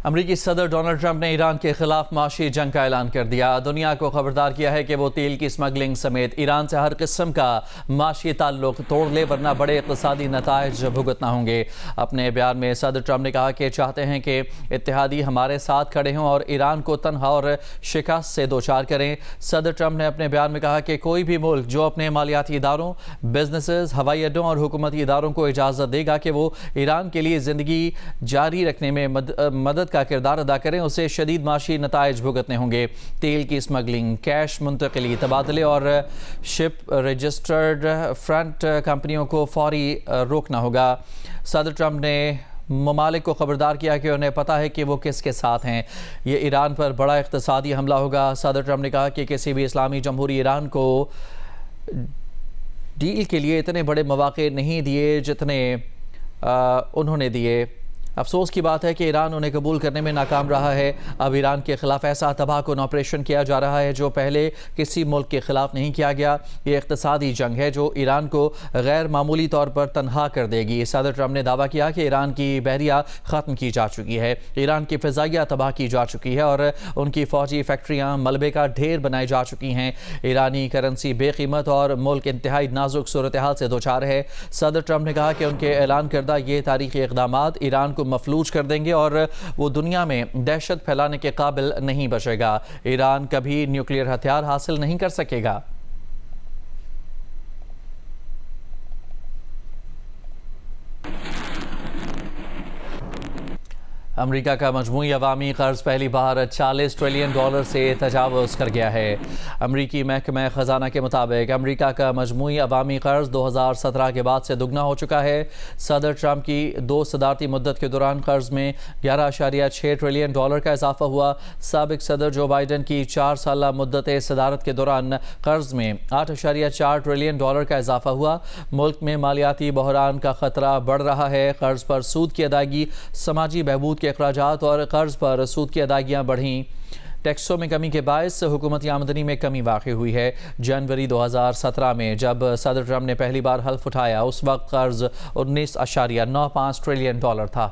अमरीकी सदर Donald Trump ने ईरान के खिलाफ माशी जंग का ऐलान कर दिया। दुनिया को खबरदार किया है कि वो तेल की स्मगलिंग समेत ईरान से हर किस्म का माशी ताल्लुक तोड़ ले, वरना बड़े इक़्तिसादी नताइज भुगतना होंगे। अपने बयान में सदर ट्रंप ने कहा कि चाहते हैं कि इत्तेहादी हमारे साथ खड़े हों और ईरान को तनहा और शिकस्त से दो चार करें। सदर ट्रंप ने अपने बयान में कहा कि कोई भी मुल्क जो अपने मालियाती इदारों, बिजनेसेस, हवाई अड्डों और हुकूमती इदारों को इजाज़त देगा कि वो ईरान के लिए ज़िंदगी जारी रखने में मदद का किरदार अदा करें, उसे शदीद माशी नताइज भुगतने होंगे। तेल की स्मगलिंग, कैश मुंतकिली, तबादले और शिप रजिस्टर्ड फ्रंट कंपनियों को फौरी रोकना होगा। सदर ट्रंप ने ममालिक को खबरदार किया कि उन्हें पता है कि वो किसके साथ हैं। ये ईरान पर बड़ा इक़्तिसादी हमला होगा। सदर ट्रंप ने कहा कि किसी भी इस्लामी जमहूरी ईरान को डील के लिए इतने बड़े मौक़े नहीं दिए जितने उन्होंने दिए। अफसोस की बात है कि ईरान उन्हें कबूल करने में नाकाम रहा है। अब ईरान के खिलाफ ऐसा तबाहकुन ऑपरेशन किया जा रहा है जो पहले किसी मुल्क के खिलाफ नहीं किया गया। ये इक़्तिसादी जंग है जो ईरान को गैर मामूली तौर पर तनहा कर देगी। सदर ट्रंप ने दावा किया कि ईरान की बहरिया ख़त्म की जा चुकी है, ईरान की फ़िज़ाइया तबाह की जा चुकी है और उनकी फ़ौजी फैक्ट्रियाँ मलबे का ढेर बनाई जा चुकी हैं। ईरानी करेंसी बेकीमत और मुल्क इंतहाई नाजुक सूरत हाल से दो चार है। सदर ट्रंप ने कहा कि उनके ऐलान करदा ये तारीख़ी इक़दामात ईरान को मफलूज कर देंगे और वो दुनिया में दहशत फैलाने के काबिल नहीं बचेगा। ईरान कभी न्यूक्लियर हथियार हासिल नहीं कर सकेगा। अमरीका का मजमूई अवामी कर्ज पहली बार $40 ट्रिलियन से तजावुज़ कर गया है। अमरीकी महकमा ख़जाना के मुताबिक अमरीका का मजमूई अवामी कर्ज 2017 के बाद से दुगना हो चुका है। सदर ट्रंप की 2 सदारती मुद्दत के दौरान कर्ज में $11.6 ट्रिलियन का इजाफा हुआ। साबिक सदर जो बाइडन की 4 साला मुद्दत सदारत के दौरान कर्ज में $8.4 ट्रिलियन का इजाफा हुआ। मुल्क में मालियाती बहरान का खतरा बढ़ रहा है। कर्ज पर सूद की अदायगी, समाजी बहबूद के अखराजात और कर्ज पर सूद की अदायगियाँ बढ़ीं। टैक्सों में कमी के बायस हुकूमती आमदनी में कमी वाक़ई हुई है। जनवरी 2017 में जब सदर ट्रंप ने पहली बार हल्फ उठाया उस वक्त कर्ज $19.95 ट्रिलियन था।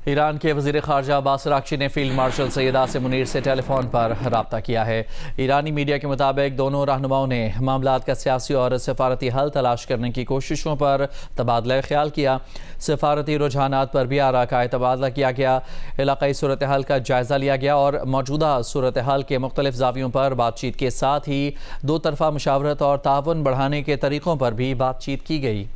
ईरान के वज़ीर ख़ारजा अब्बास अराग़ची ने फील्ड मार्शल सैयद आसिम मुनीर से टेलीफोन पर रब्ता किया है। ईरानी मीडिया के मुताबिक दोनों रहनुमाओं ने मामलात का सियासी और सफारती हल तलाश करने की कोशिशों पर तबादला ख्याल किया। सफारती रुझानात पर भी आरा का तबादला किया गया। इलाक़ाई सूरत हाल का जायज़ा लिया गया और मौजूदा सूरत हाल के मुख्तलिफ ज़ावियों पर बातचीत के साथ ही दो तरफ़ा मुशावरत और ताउन बढ़ाने के तरीक़ों पर भी बातचीत की गई।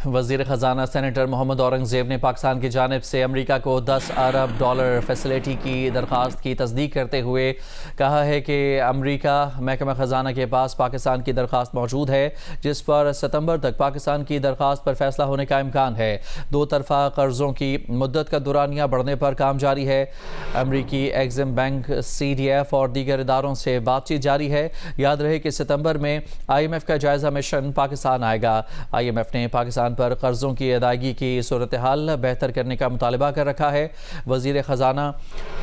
वज़ीर ख़जाना सेनेटर मोहम्मद औरंगज़ेब ने पाकिस्तान की जानिब से अमरीका को $10 अरब फैसिलिटी की दरख्वास्त की तस्दीक करते हुए कहा है कि अमरीका महकमा ख़जाना के पास पाकिस्तान की दरख्वास्त मौजूद है जिस पर सितंबर तक पाकिस्तान की दरख्वास्त पर फैसला होने का इम्कान है। दो तरफ़ा कर्ज़ों की मुद्दत का दुरानिया बढ़ने पर काम जारी है। अमरीकी एग्जिम बैंक, CDF और दीगर इदारों से बातचीत जारी है। याद रहे कि सितंबर में IMF का जायज़ा मिशन पाकिस्तान आएगा। IMF ने पाकिस्तान पर कर्जों की अदायगी की सूरत हाल बेहतर करने का मुतालबा कर रखा है। वज़ीर ख़जाना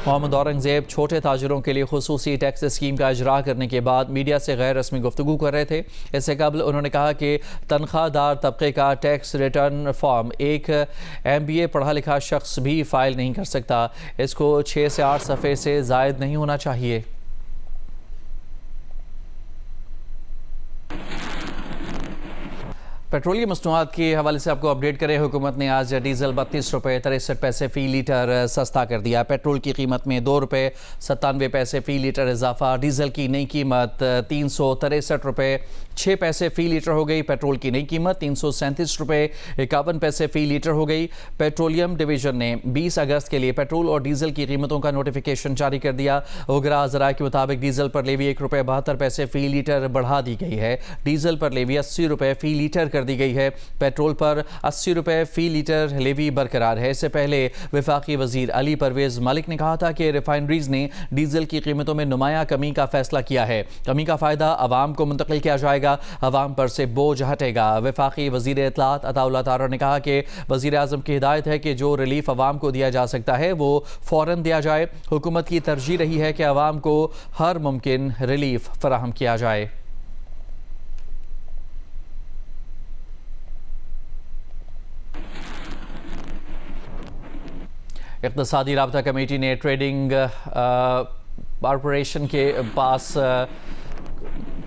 मोहम्मद औरंगज़ेब छोटे ताजरों के लिए खुसूसी टैक्स स्कीम का इजरा करने के बाद मीडिया से गैर रस्मी गुफ्तगू कर रहे थे। इससे कबल उन्होंने कहा कि तनख्वाहदार तबके का टैक्स रिटर्न फॉर्म एक MBA पढ़ा लिखा शख्स भी फ़ाइल नहीं कर सकता। इसको 6 से 8 सफ़े से ज़ायद नहीं होना चाहिए। पेट्रोलियम मसनूआत के हवाले से आपको अपडेट करें। हुकूमत ने आज डीजल $32.63 फ़ी लीटर सस्ता कर दिया। पेट्रोल की कीमत में $2.97 फ़ी लीटर इजाफा। डीजल की नई कीमत $363.06 फ़ी लीटर हो गई। पेट्रोल की नई कीमत $337.51 फ़ी लीटर हो गई। पेट्रोलियम डिवीज़न ने 20 अगस्त के लिए पेट्रोल और डीजल की कीमतों का नोटिफिकेशन जारी कर दिया। उगरा ज़राए के मुताबिक डीजल पर लेवी $1.72 फ़ी लीटर बढ़ा दी गई है। डीजल पर लेवी $80 फ़ी लीटर कर दी गई है। पेट्रोल पर 80 रुपये फ़ी लीटर लेवी बरकरार है। इससे पहले वफाकी वजीर अली परवेज़ मलिक ने कहा था कि रिफाइनरीज ने डीजल की कीमतों में नुमाया कमी का फैसला किया है। कमी का फ़ायदा आवाम को मुंतकिल किया जाएगा, आवाम पर से बोझ हटेगा। वफाकी वजीर इत्तलात अताउल्लाह तारा ने कहा कि वजीर आज़म की हिदायत है कि जो रिलीफ आवाम को दिया जा सकता है वो फ़ौरन दिया जाए। हुकूमत की तरजीह रही है कि आवाम को हर मुमकिन रिलीफ फराहम किया जाए। इक़्तिसादी राबता कमेटी ने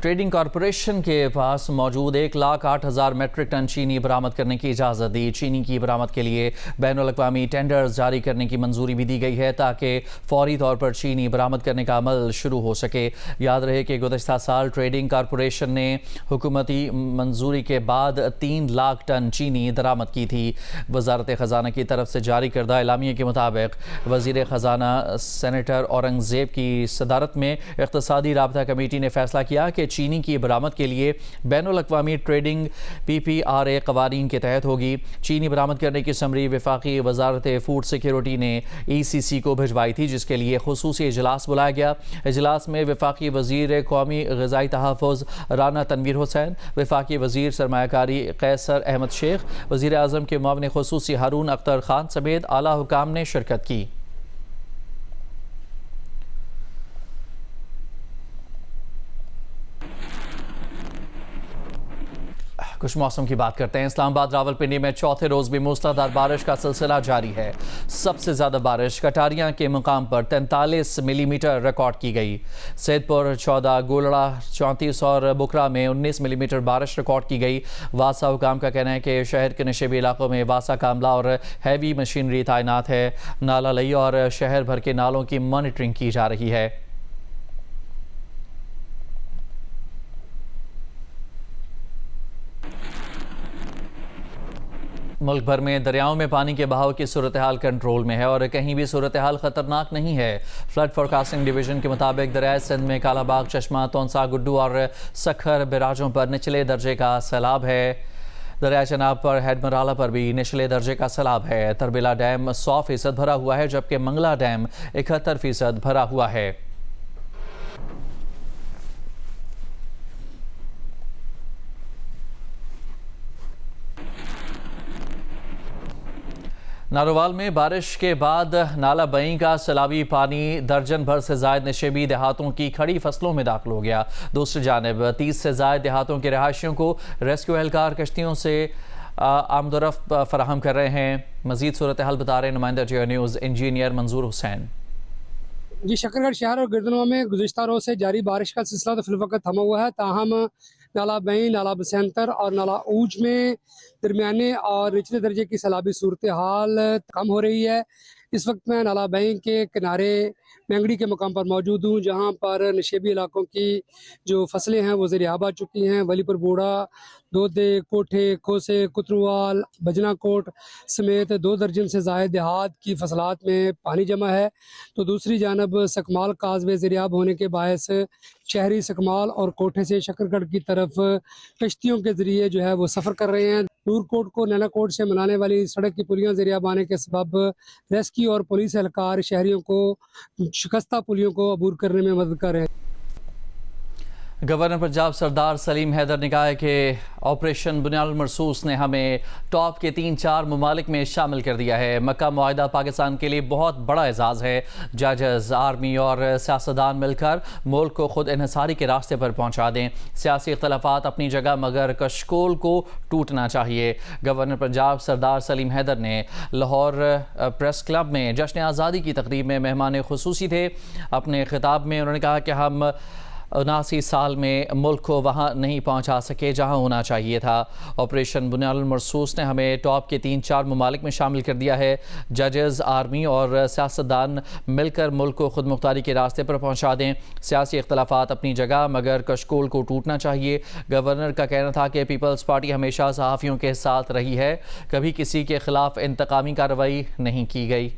ट्रेडिंग कॉरपोरेशन के पास मौजूद 1,08,000 मेट्रिक टन चीनी बरामद करने की इजाज़त दी। चीनी की बरामद के लिए बैनुल-अक़वामी टेंडर्स जारी करने की मंजूरी भी दी गई है ताकि फौरी तौर पर चीनी बरामद करने का अमल शुरू हो सके। याद रहे कि गुज़श्ता साल ट्रेडिंग कॉरपोरेशन ने हुकूमती मंजूरी के बाद 3 लाख टन चीनी दरामद की थी। वज़ारत ख़जाना की तरफ से जारी करदा एलामिया के मुताबिक वज़ीर ख़जाना सेनेटर औरंगज़ेब की सदारत में इक़्तिसादी राबता कमेटी ने फैसला किया कि चीनी की बरामद के लिए बैनुल-अक़वामी ट्रेडिंग PPRA क़वानीन के तहत होगी। चीनी बरामद करने की समरी वफाकी वज़ारत फ़ूड सिक्योरिटी ने ECC को भिजवाई थी, जिसके लिए खुसूसी इजलास बुलाया गया। इजलास में वफाकी वज़ीर क़ौमी ग़िज़ाई तहफ़्फ़ुज़ राना तनवीर हुसैन, वफाकी वज़ीर सरमायाकारी कैसर अहमद शेख, वज़ीर आज़म के मुआविन खुसूसी हारून अख्तर खान समेत आला हुकाम ने शिरकत की। कुछ मौसम की बात करते हैं। इस्लामाबाद रावलपिंडी में चौथे रोज़ भी मूसलाधार बारिश का सिलसिला जारी है। सबसे ज़्यादा बारिश कटारियाँ के मुकाम पर 43 मिलीमीटर रिकॉर्ड की गई। सैदपुर 14, गोलड़ा 34 और बुकरा में 19 मिलीमीटर बारिश रिकॉर्ड की गई। वासा हुकाम का कहना है कि शहर के नशेबी इलाकों में वासा का अमला और हैवी मशीनरी तैनात है। नाला लई और शहर भर के नालों की मॉनिटरिंग की जा रही है। मुल्क भर में दरियाओं में पानी के बहाव की सूरत हाल कंट्रोल में है और कहीं भी सूरत हाल ख़तरनाक नहीं है। फ्लड फोरकास्टिंग डिवीज़न के मुताबिक दरियाए सिंध में कालाबाग, चश्मा, तौंसा, गुड्डू और सखर बैराजों पर निचले दर्जे का सैलाब है। दरिया चनाब पर हेडमराला पर भी निचले दर्जे का सैलाब है। तरबिला डैम 100% भरा हुआ है, जबकि मंगला डैम 71% भरा हुआ है। नारोवाल में बारिश के बाद नाला बई का सैलाबी पानी दर्जन भर से ज़ायद नशेबी देहातों की खड़ी फसलों में दाखिल हो गया। दूसरी जानिब 30 से ज़ायद देहातों के रहायशियों को रेस्क्यू एहलकार कश्तियों से आमदोरफ्त फराहम कर रहे हैं। मज़ीद सूरत हाल बता रहे नुमाइंदा जियो न्यूज़ इंजीनियर मंजूर हुसैन। जी, शकरगढ़ शहर और गिरदनवा में गुज़िश्ता रोज़ से जारी बारिश का सिलसिला तो फिलवक़्त थमा हुआ है। ताहम नाला बई, नाला बसंतर और नाला ऊज में दरमियाने और निचले दर्जे की सैलाबी सूरत हाल कम हो रही है। इस वक्त मैं नाला बई के किनारे मैंगड़ी के मकाम पर मौजूद हूँ, जहाँ पर नशेबी इलाकों की जो फसलें हैं वो ज़रियाब आ चुकी हैं। वलीपुर बूढ़ा, दोदे, कोठे, खोसे, कुतरुवाल, बजना कोट समेत 2 दर्जन से ज़ायद देहात की फसलात में पानी जमा है। तो दूसरी जानब सकमाल काजवे ज़रियाब होने के बायस शहरी सकमाल और कोठे से शकरगढ़ की तरफ कश्तियों के ज़रिए जो है वो सफ़र कर रहे हैं। नूरकोट को नैनाकोट से मिलाने वाली सड़क की पुलियाँ ज़रियाब आने के सबब रेस्क्यू और पुलिस एहलकार शहरियों को शिकस्ता पुलियों को अबूर करने में मदद कर रहे हैं। गवर्नर पंजाब सरदार सलीम हैदर ने कहा है कि ऑपरेशन बुनियाद मरसूस ने हमें टॉप के 3-4 ममालिक में शामिल कर दिया है। मक्का मुआहिदा पाकिस्तान के लिए बहुत बड़ा एजाज़ है। जजेस, आर्मी और सियासतदान मिलकर मुल्क को खुद इन्हिसारी के रास्ते पर पहुँचा दें। सियासी इख्तलाफात अपनी जगह, मगर कशकोल को टूटना चाहिए। गवर्नर पंजाब सरदार सलीम हैदर ने लाहौर प्रेस क्लब में जश्न आज़ादी की तकरीब में मेहमान खुसूसी थे। अपने खिताब में उन्होंने कहा कि हम 79 साल में मुल्क को वहाँ नहीं पहुँचा सके जहाँ होना चाहिए था। ऑपरेशन बुनियाद मरसूस ने हमें टॉप के 3-4 ममालिक में शामिल कर दिया है। जजेस, आर्मी और सियासतदान मिलकर मुल्क को खुद मुख्तारी के रास्ते पर पहुँचा दें। सियासी इख्तलाफात अपनी जगह, मगर कशकोल को टूटना चाहिए। गवर्नर का कहना था कि पीपल्स पार्टी हमेशा सहाफ़ियों के साथ रही है, कभी किसी के खिलाफ इंतकामी कार्रवाई नहीं की गई।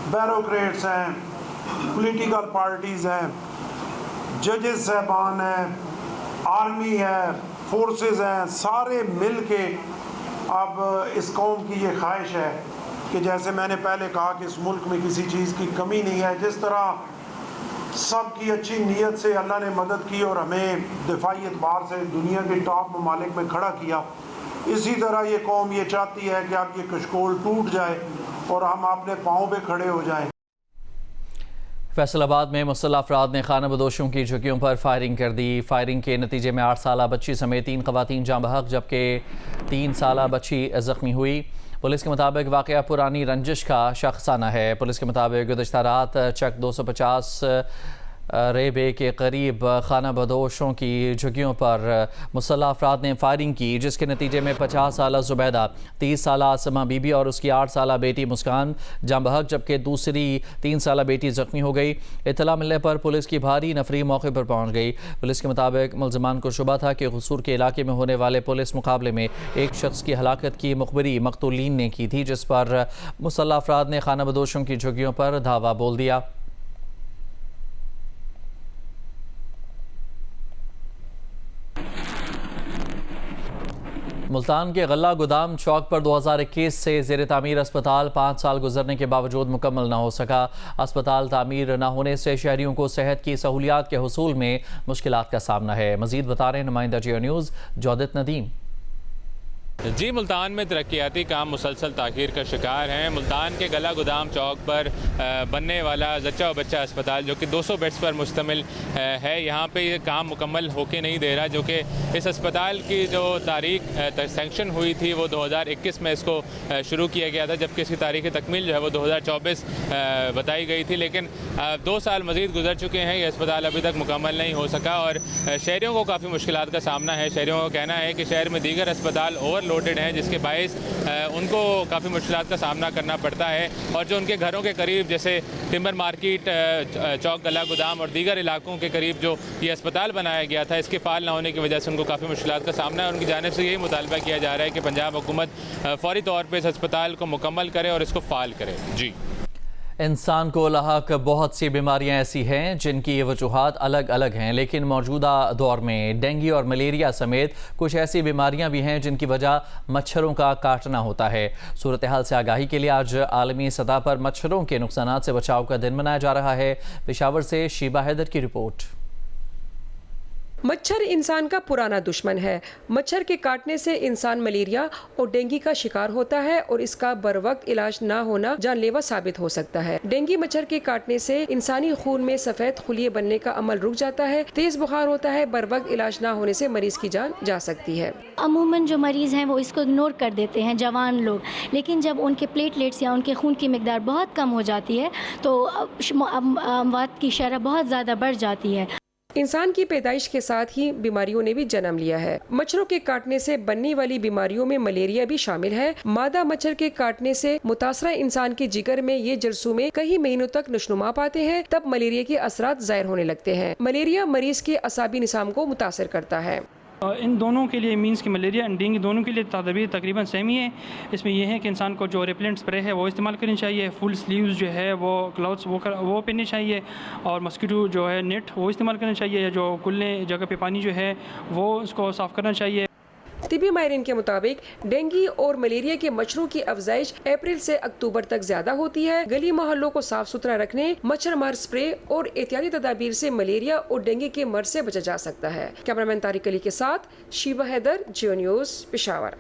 बैरोक्रेट्स हैं, पॉलिटिकल पार्टीज़ हैं, जजेस साहबान हैं, आर्मी है, फोर्सेस हैं, सारे मिल के अब इस कौम की ये ख्वाहिश है कि जैसे मैंने पहले कहा कि इस मुल्क में किसी चीज़ की कमी नहीं है, जिस तरह सबकी अच्छी नीयत से अल्लाह ने मदद की और हमें दिफाई एतबार से दुनिया के टॉप ममालिक में खड़ा किया, इसी तरह ये कौम ये चाहती है कि अब ये कशकोल टूट जाए और हम अपने पाँव पे खड़े हो जाएं। फैसलाबाद में मुसल्लह अफराद ने खाना बदोशों की झुग्गियों पर फायरिंग कर दी। फायरिंग के नतीजे में 8 साला बच्ची समेत 3 खवातीन जाँ बहक जबकि 3 साला बच्ची जख्मी हुई। पुलिस के मुताबिक वाक़या पुरानी रंजिश का शख्साना है। पुलिस के मुताबिक गुज़श्ता रात चक 250 रेबे के करीब खाना बदोशों की झुग्गियों पर मुसल्लह अफराद ने फायरिंग की, जिसके नतीजे में 50 साला जुबैदा, 30 साला आसमा बीबी और उसकी 8 साला बेटी मुस्कान जाँ बहक जबकि दूसरी 3 साला बेटी जख्मी हो गई। इत्तला मिलने पर पुलिस की भारी नफरी मौके पर पहुंच गई। पुलिस के मुताबिक मुलजमान को शुबा था कि कसूर के इलाके में होने वाले पुलिस मुकाबले में एक शख्स की हलाकत की मुखबरी मकतूलीन ने की थी, जिस पर मुसल्लह अफराद ने खाना बदोशों की झुग्गियों पर धावा बोल दिया। मुल्तान के गल्ला गोदाम चौक पर 2021 से ज़ेर तामीर अस्पताल 5 साल गुजरने के बावजूद मुकम्मल न हो सका। अस्पताल तामीर न होने से शहरियों को सेहत की सहूलियात के हुसूल में मुश्किलात का सामना है। मज़ीद बता रहे हैं नुमाइंदा जियो न्यूज़ जौदत नदीम। जी, मुल्तान में तरक्याती काम मुसलसल ताख़ीर का शिकार हैं। मुल्तान के गला गोदाम चौक पर बनने वाला जच्चा व बच्चा अस्पताल जो कि 200 बेड्स पर मुश्तमिल है, यहाँ पे ये काम मुकम्मल होके नहीं दे रहा। जो कि इस अस्पताल की जो तारीख सेंक्शन हुई थी वो 2021 में इसको शुरू किया गया था, जबकि इसकी तारीख़ तकमील जो है वो 2024 बताई गई थी। लेकिन 2 साल मज़ीद गुजर चुके हैं, ये अस्पताल अभी तक मुकम्मल नहीं हो सका और शहरियों को काफ़ी मुश्किलात का सामना है। शहरियों का कहना है कि शहर में दीगर अस्पताल ओवरलोडेड हैं, जिसके बायस उनको काफ़ी मुश्किलात का सामना करना पड़ता है और जो उनके घरों के करीब जैसे टिम्बर मार्केट, चौक गला गोदाम और दीगर इलाकों के करीब जो ये अस्पताल बनाया गया था, इसके फ़ाल ना होने की वजह से उनको काफ़ी मुश्किलात का सामना है। उनकी जानिब से यही मुतालबा किया जा रहा है कि पंजाब हुकूमत फ़ौरी तौर पर इस अस्पताल को मुकम्मल करे और इसको फ़ाल करे। जी, इंसान को लाहक बहुत सी बीमारियां ऐसी हैं जिनकी वजूहात अलग अलग हैं, लेकिन मौजूदा दौर में डेंगू और मलेरिया समेत कुछ ऐसी बीमारियां भी हैं जिनकी वजह मच्छरों का काटना होता है। सूरत हाल से आगाही के लिए आज आलमी सतह पर मच्छरों के नुकसानात से बचाव का दिन मनाया जा रहा है। पेशावर से शीबा हैदर की रिपोर्ट। मच्छर इंसान का पुराना दुश्मन है। मच्छर के काटने से इंसान मलेरिया और डेंगू का शिकार होता है और इसका बरवक्त इलाज ना होना जानलेवा साबित हो सकता है। डेंगू मच्छर के काटने से इंसानी खून में सफेद खुलिये बनने का अमल रुक जाता है, तेज बुखार होता है। बरवक्त इलाज ना होने से मरीज की जान जा सकती है। अमूमन जो मरीज हैं वो इसको इग्नोर कर देते हैं, जवान लोग, लेकिन जब उनके प्लेटलेट्स या उनके खून की मिकदार बहुत कम हो जाती है तो अमवात की शरह बहुत ज़्यादा बढ़ जाती है। इंसान की पैदाइश के साथ ही बीमारियों ने भी जन्म लिया है। मच्छरों के काटने से बनने वाली बीमारियों में मलेरिया भी शामिल है। मादा मच्छर के काटने से मुतासरा इंसान के जिगर में ये जरसूमे कई महीनों तक नशनुमा पाते हैं, तब मलेरिया के असरात ज़ाहिर होने लगते हैं। मलेरिया मरीज के असाबी निज़ाम को मुतासर करता है। इन दोनों के लिए मीन्स की मलेरिया एंड डेंगू दोनों के लिए तदबीर तकरीबन सेम ही है। इसमें यह है कि इंसान को जो रेपेलेंट स्प्रे है वो इस्तेमाल करनी चाहिए, फुल स्लीव्स जो है वो ग्लव्स वो पहनने चाहिए और मस्कीटो जो है नेट वो इस्तेमाल करना चाहिए। जो खुलने जगह पे पानी जो है वो उसको साफ़ करना चाहिए। तिबी माहिरीन के मुताबिक डेंगू और मलेरिया के मच्छरों की अफजाइश अप्रैल से अक्टूबर तक ज्यादा होती है। गली मोहल्लों को साफ सुथरा रखने, मच्छर मार स्प्रे और एहतियाती तदाबीर से मलेरिया और डेंगू के मर्ज से बचा जा सकता है। कैमरामैन तारिक अली के साथ शीबा हैदर, जियो न्यूज़, पेशावर।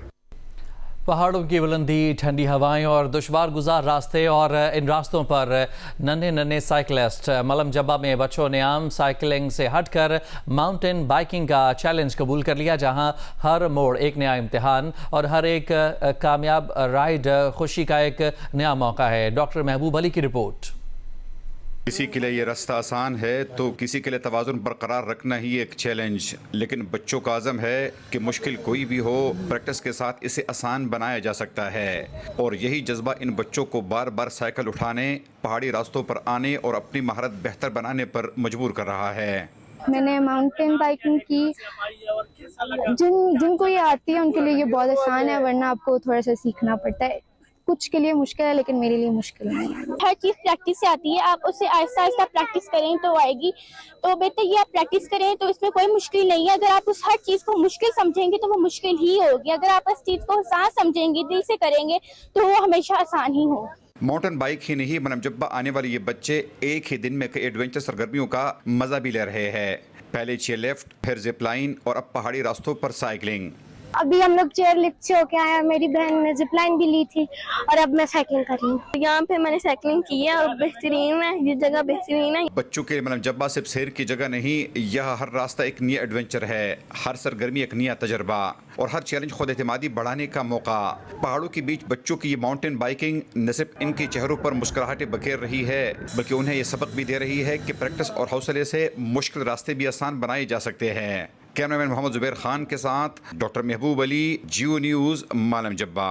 पहाड़ों की बुलंदी, ठंडी हवाएं और दुश्वार गुजार रास्ते और इन रास्तों पर नन्हे नन्हे साइकिलिस्ट। मलम जब्बा में बच्चों ने आम साइकिलिंग से हटकर माउंटेन बाइकिंग का चैलेंज कबूल कर लिया, जहां हर मोड़ एक नया इम्तिहान और हर एक कामयाब राइड खुशी का एक नया मौका है। डॉक्टर महबूब अली की रिपोर्ट। किसी के लिए ये रास्ता आसान है तो किसी के लिए तवाज़ुन बरकरार रखना ही एक चैलेंज, लेकिन बच्चों का आज़म है कि मुश्किल कोई भी हो, प्रैक्टिस के साथ इसे आसान बनाया जा सकता है। और यही जज्बा इन बच्चों को बार बार साइकिल उठाने, पहाड़ी रास्तों पर आने और अपनी महारत बेहतर बनाने पर मजबूर कर रहा है। मैंने माउंटेन बाइकिंग की, जिनको ये आती है उनके लिए ये बहुत आसान है, वरना आपको थोड़ा सा सीखना पड़ता है। कुछ के लिए मुश्किल है लेकिन मेरे लिए मुश्किल नहीं है। हर चीज़ प्रैक्टिस से आती है, आप उससे आहिस्ता आहिस्ता प्रैक्टिस करें तो आएगी। तो बेहतर ये आप प्रैक्टिस करें तो इसमें कोई मुश्किल नहीं है। अगर आप उस हर चीज़ को मुश्किल समझेंगे तो वो मुश्किल ही होगी, अगर आप उस चीज़ को आसान समझेंगे, दिल से करेंगे तो वो हमेशा आसान ही हो। माउंटेन बाइक ही नहीं, मनम जब्बा आने वाले ये बच्चे एक ही दिन में कई एडवेंचर सरगर्मियों का मजा भी ले रहे हैं। पहले चेयर लिफ्ट, फिर जिप लाइन और अब पहाड़ी रास्तों पर साइकिलिंग। अभी हम लोग चेयर लिफ्ट से होके आए हैं, मेरी बहन ने जिप लाइन भी ली थी और अब मैं साइकिलिंग कर रही हूँ। यहाँ पे मैंने साइकिलिंग की है और बेहतरीन है, ये जगह बेहतरीन है। बच्चों के लिए मनम जब्बा सिर्फ सैर की जगह नहीं, यह हर रास्ता एक नया एडवेंचर है, हर सरगर्मी एक नया तजर्बा और हर चैलेंज खुद एतमादी बढ़ाने का मौका। पहाड़ों के बीच बच्चों की ये माउंटेन बाइकिंग न सिर्फ इनके चेहरों पर मुस्कुराहटें बखेर रही है, बल्कि उन्हें ये सबक भी दे रही है कि प्रैक्टिस और हौसले से मुश्किल रास्ते भी आसान बनाए जा सकते हैं। कैमरामैन मोहम्मद जुबैर खान के साथ डॉक्टर महबूब अली, जियो न्यूज़, मालम जब्बा।